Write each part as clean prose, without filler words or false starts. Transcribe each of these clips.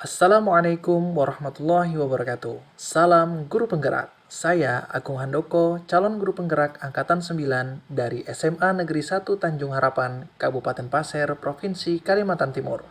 Assalamualaikum warahmatullahi wabarakatuh. Salam Guru Penggerak. Saya Agung Handoko, calon guru penggerak Angkatan 9 dari SMA Negeri 1 Tanjung Harapan, Kabupaten Pasir, Provinsi Kalimantan Timur.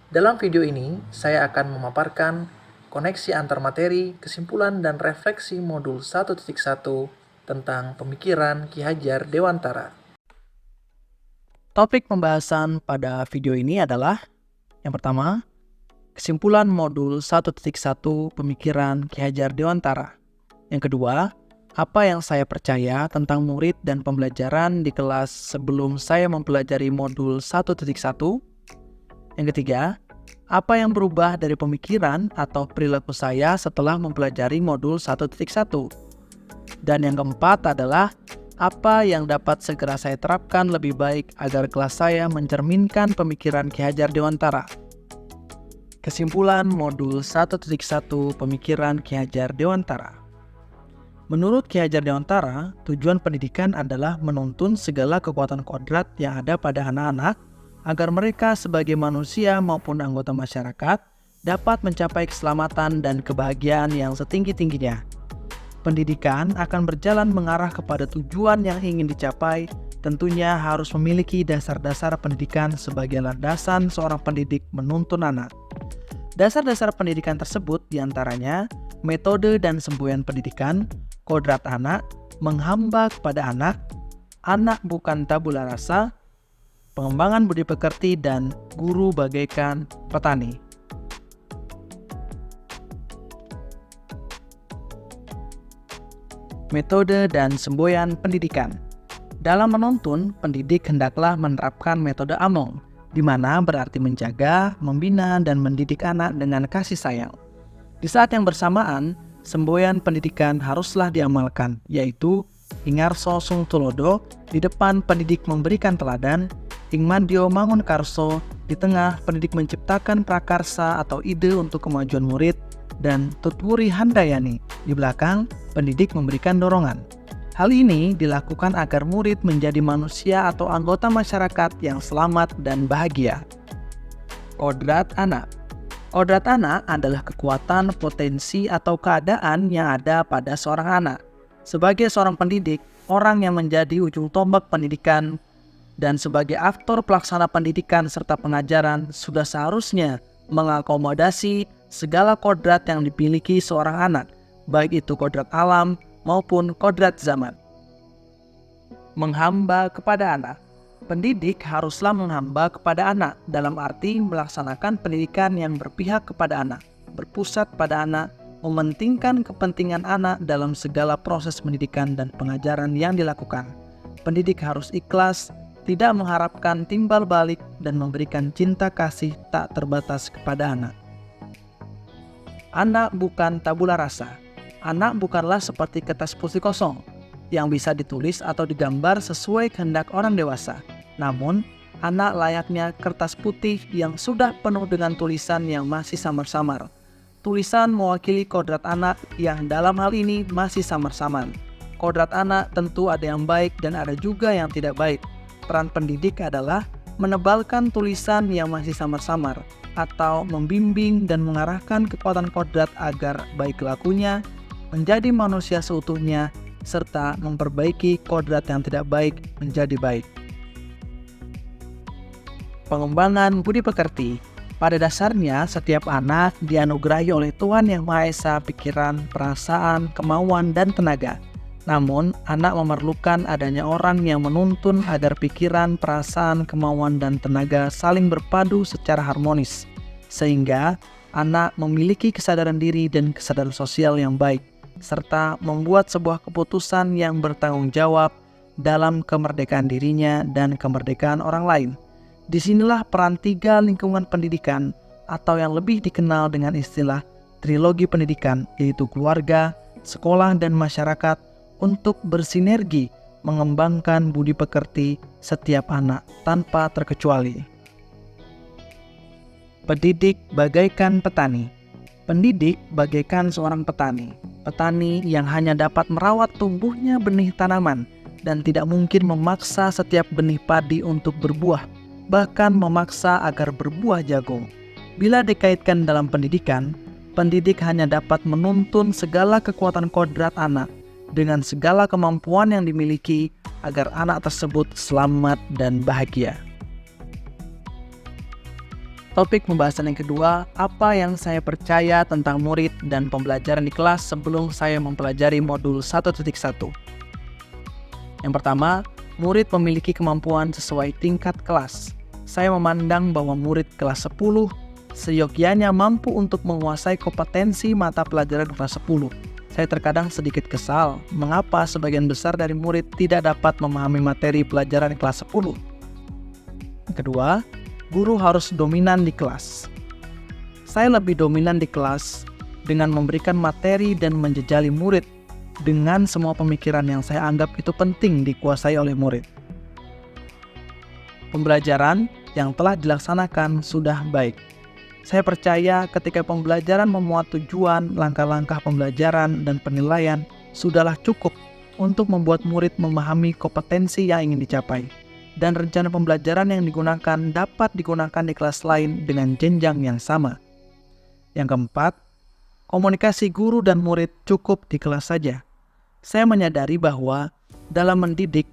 Dalam video ini, saya akan memaparkan koneksi antar materi, kesimpulan dan refleksi modul 1.1 tentang pemikiran Ki Hajar Dewantara. Topik pembahasan pada video ini adalah yang pertama, kesimpulan modul 1.1 pemikiran Ki Hajar Dewantara. Yang kedua, apa yang saya percaya tentang murid dan pembelajaran di kelas sebelum saya mempelajari modul 1.1. Yang ketiga, apa yang berubah dari pemikiran atau perilaku saya setelah mempelajari modul 1.1. Dan yang keempat adalah apa yang dapat segera saya terapkan lebih baik agar kelas saya mencerminkan pemikiran Ki Hajar Dewantara. Kesimpulan modul 1.1 pemikiran Ki Hajar Dewantara. Menurut Ki Hajar Dewantara, tujuan pendidikan adalah menuntun segala kekuatan kodrat yang ada pada anak-anak agar mereka sebagai manusia maupun anggota masyarakat dapat mencapai keselamatan dan kebahagiaan yang setinggi-tingginya. Pendidikan akan berjalan mengarah kepada tujuan yang ingin dicapai, tentunya harus memiliki dasar-dasar pendidikan sebagai landasan seorang pendidik menuntun anak. Dasar-dasar pendidikan tersebut diantaranya metode dan semboyan pendidikan, kodrat anak, menghamba kepada anak bukan tabula rasa, pengembangan budi pekerti, dan guru bagaikan petani. Metode dan semboyan pendidikan. Dalam menuntun, pendidik hendaklah menerapkan metode AMONG, di mana berarti menjaga, membina, dan mendidik anak dengan kasih sayang. Di saat yang bersamaan, semboyan pendidikan haruslah diamalkan, yaitu Ingarso Sung Tulodo, di depan pendidik memberikan teladan, Ingmandio Mangun Karso, di tengah pendidik menciptakan prakarsa atau ide untuk kemajuan murid, dan Tutwuri Handayani, di belakang pendidik memberikan dorongan. Hal ini dilakukan agar murid menjadi manusia atau anggota masyarakat yang selamat dan bahagia. Kodrat anak. Kodrat anak adalah kekuatan, potensi, atau keadaan yang ada pada seorang anak. Sebagai seorang pendidik, orang yang menjadi ujung tombak pendidikan dan sebagai aktor pelaksana pendidikan serta pengajaran sudah seharusnya mengakomodasi segala kodrat yang dimiliki seorang anak, baik itu kodrat alam maupun kodrat zaman. Menghamba kepada anak. Pendidik haruslah menghamba kepada anak dalam arti melaksanakan pendidikan yang berpihak kepada anak, berpusat pada anak, mementingkan kepentingan anak dalam segala proses pendidikan dan pengajaran yang dilakukan. Pendidik harus ikhlas, tidak mengharapkan timbal balik, dan memberikan cinta kasih tak terbatas kepada anak. Anak bukan tabula rasa. Anak bukanlah seperti kertas putih kosong yang bisa ditulis atau digambar sesuai kehendak orang dewasa. Namun, anak layaknya kertas putih yang sudah penuh dengan tulisan yang masih samar-samar. Tulisan mewakili kodrat anak yang dalam hal ini masih samar-samar. Kodrat anak tentu ada yang baik dan ada juga yang tidak baik. Peran pendidik adalah menebalkan tulisan yang masih samar-samar, atau membimbing dan mengarahkan kekuatan kodrat agar baik lakunya, menjadi manusia seutuhnya, serta memperbaiki kodrat yang tidak baik menjadi baik. Pengembangan budi pekerti. Pada dasarnya, setiap anak dianugerahi oleh Tuhan Yang Maha Esa pikiran, perasaan, kemauan, dan tenaga. Namun, anak memerlukan adanya orang yang menuntun agar pikiran, perasaan, kemauan, dan tenaga saling berpadu secara harmonis, sehingga anak memiliki kesadaran diri dan kesadaran sosial yang baik, serta membuat sebuah keputusan yang bertanggung jawab dalam kemerdekaan dirinya dan kemerdekaan orang lain. Disinilah peran tiga lingkungan pendidikan atau yang lebih dikenal dengan istilah trilogi pendidikan, yaitu keluarga, sekolah, dan masyarakat, untuk bersinergi mengembangkan budi pekerti setiap anak tanpa terkecuali. Pendidik bagaikan petani. Pendidik bagaikan seorang petani. Petani yang hanya dapat merawat tumbuhnya benih tanaman dan tidak mungkin memaksa setiap benih padi untuk berbuah, bahkan memaksa agar berbuah jagung. Bila dikaitkan dalam pendidikan, pendidik hanya dapat menuntun segala kekuatan kodrat anak dengan segala kemampuan yang dimiliki agar anak tersebut selamat dan bahagia. Topik pembahasan yang kedua, apa yang saya percaya tentang murid dan pembelajaran di kelas sebelum saya mempelajari modul 1.1. Yang pertama, murid memiliki kemampuan sesuai tingkat kelas. Saya memandang bahwa murid kelas 10 seyogyanya mampu untuk menguasai kompetensi mata pelajaran kelas 10. Saya terkadang sedikit kesal mengapa sebagian besar dari murid tidak dapat memahami materi pelajaran kelas 10. Yang kedua, guru harus dominan di kelas. Saya lebih dominan di kelas dengan memberikan materi dan menjejali murid dengan semua pemikiran yang saya anggap itu penting dikuasai oleh murid. Pembelajaran yang telah dilaksanakan sudah baik. Saya percaya ketika pembelajaran memuat tujuan, langkah-langkah pembelajaran, dan penilaian sudahlah cukup untuk membuat murid memahami kompetensi yang ingin dicapai. Dan rencana pembelajaran yang digunakan dapat digunakan di kelas lain dengan jenjang yang sama. Yang keempat, komunikasi guru dan murid cukup di kelas saja. Saya menyadari bahwa dalam mendidik,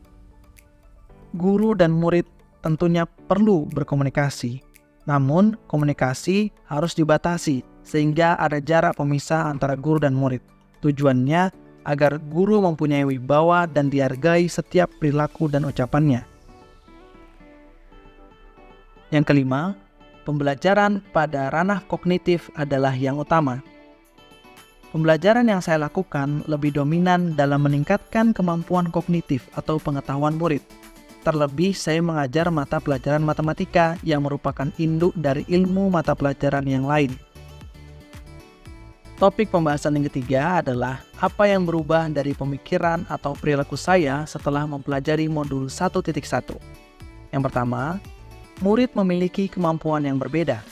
guru dan murid tentunya perlu berkomunikasi. Namun, komunikasi harus dibatasi sehingga ada jarak pemisah antara guru dan murid. Tujuannya agar guru mempunyai wibawa dan dihargai setiap perilaku dan ucapannya. Yang kelima, pembelajaran pada ranah kognitif adalah yang utama. Pembelajaran yang saya lakukan lebih dominan dalam meningkatkan kemampuan kognitif atau pengetahuan murid. Terlebih, saya mengajar mata pelajaran matematika yang merupakan induk dari ilmu mata pelajaran yang lain. Topik pembahasan yang ketiga adalah apa yang berubah dari pemikiran atau perilaku saya setelah mempelajari modul 1.1. Yang pertama, murid memiliki kemampuan yang berbeda.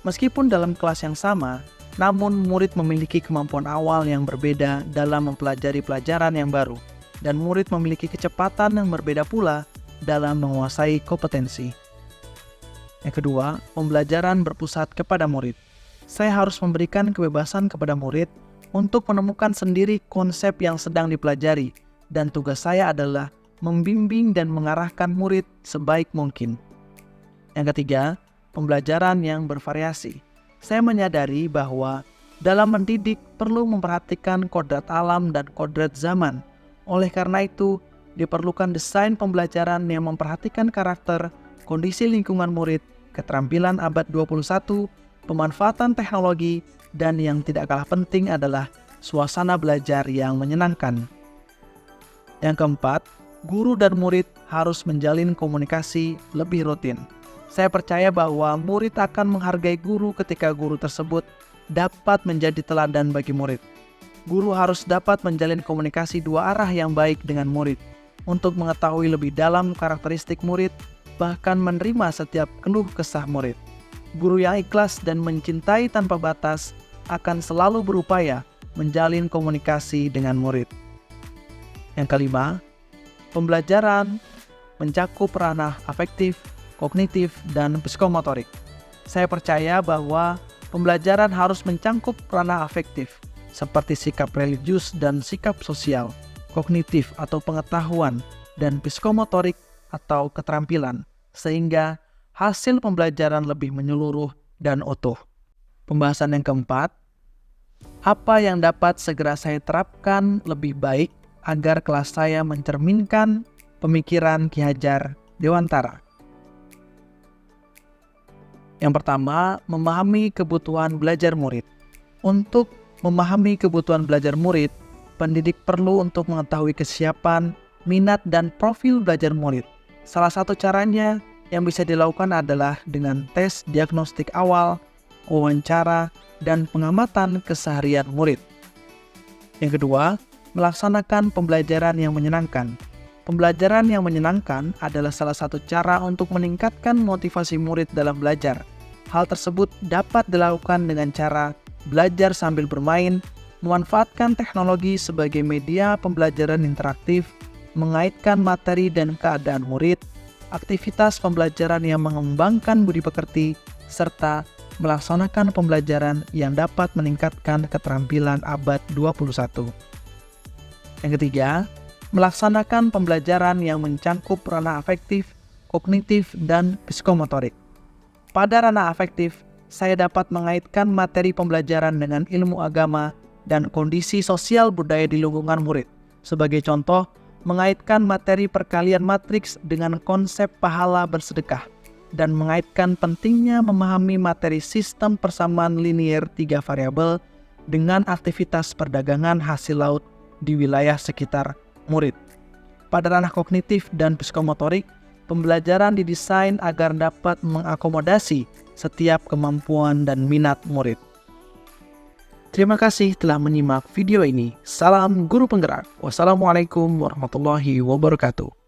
Meskipun dalam kelas yang sama, namun murid memiliki kemampuan awal yang berbeda dalam mempelajari pelajaran yang baru. Dan murid memiliki kecepatan yang berbeda pula dalam menguasai kompetensi. Yang kedua, pembelajaran berpusat kepada murid. Saya harus memberikan kebebasan kepada murid untuk menemukan sendiri konsep yang sedang dipelajari, dan tugas saya adalah membimbing dan mengarahkan murid sebaik mungkin. Yang ketiga, pembelajaran yang bervariasi. Saya menyadari bahwa dalam mendidik perlu memperhatikan kodrat alam dan kodrat zaman. Oleh karena itu, diperlukan desain pembelajaran yang memperhatikan karakter, kondisi lingkungan murid, keterampilan abad 21, pemanfaatan teknologi, dan yang tidak kalah penting adalah suasana belajar yang menyenangkan. Yang keempat, guru dan murid harus menjalin komunikasi lebih rutin. Saya percaya bahwa murid akan menghargai guru ketika guru tersebut dapat menjadi teladan bagi murid. Guru harus dapat menjalin komunikasi dua arah yang baik dengan murid untuk mengetahui lebih dalam karakteristik murid, bahkan menerima setiap keluh kesah murid. Guru yang ikhlas dan mencintai tanpa batas akan selalu berupaya menjalin komunikasi dengan murid. Yang kelima, pembelajaran mencakup ranah afektif, kognitif, dan psikomotorik. Saya percaya bahwa pembelajaran harus mencakup ranah afektif, seperti sikap religius dan sikap sosial, kognitif atau pengetahuan, dan psikomotorik atau keterampilan, sehingga hasil pembelajaran lebih menyeluruh dan utuh. Pembahasan yang keempat, apa yang dapat segera saya terapkan lebih baik agar kelas saya mencerminkan pemikiran Ki Hajar Dewantara. Yang pertama, memahami kebutuhan belajar murid. Untuk memahami kebutuhan belajar murid, pendidik perlu untuk mengetahui kesiapan, minat, dan profil belajar murid. Salah satu caranya yang bisa dilakukan adalah dengan tes diagnostik awal, wawancara, dan pengamatan keseharian murid. Yang kedua, melaksanakan pembelajaran yang menyenangkan. Pembelajaran yang menyenangkan adalah salah satu cara untuk meningkatkan motivasi murid dalam belajar. Hal tersebut dapat dilakukan dengan cara belajar sambil bermain, memanfaatkan teknologi sebagai media pembelajaran interaktif, mengaitkan materi dan keadaan murid, aktivitas pembelajaran yang mengembangkan budi pekerti, serta melaksanakan pembelajaran yang dapat meningkatkan keterampilan abad 21. Yang ketiga, melaksanakan pembelajaran yang mencangkup ranah afektif, kognitif, dan psikomotorik. Pada ranah afektif, saya dapat mengaitkan materi pembelajaran dengan ilmu agama dan kondisi sosial budaya di lingkungan murid. Sebagai contoh, mengaitkan materi perkalian matriks dengan konsep pahala bersedekah, dan mengaitkan pentingnya memahami materi sistem persamaan linier 3 variabel dengan aktivitas perdagangan hasil laut di wilayah sekitar murid. Pada ranah kognitif dan psikomotorik, pembelajaran didesain agar dapat mengakomodasi setiap kemampuan dan minat murid. Terima kasih telah menyimak video ini. Salam guru penggerak. Wassalamualaikum warahmatullahi wabarakatuh.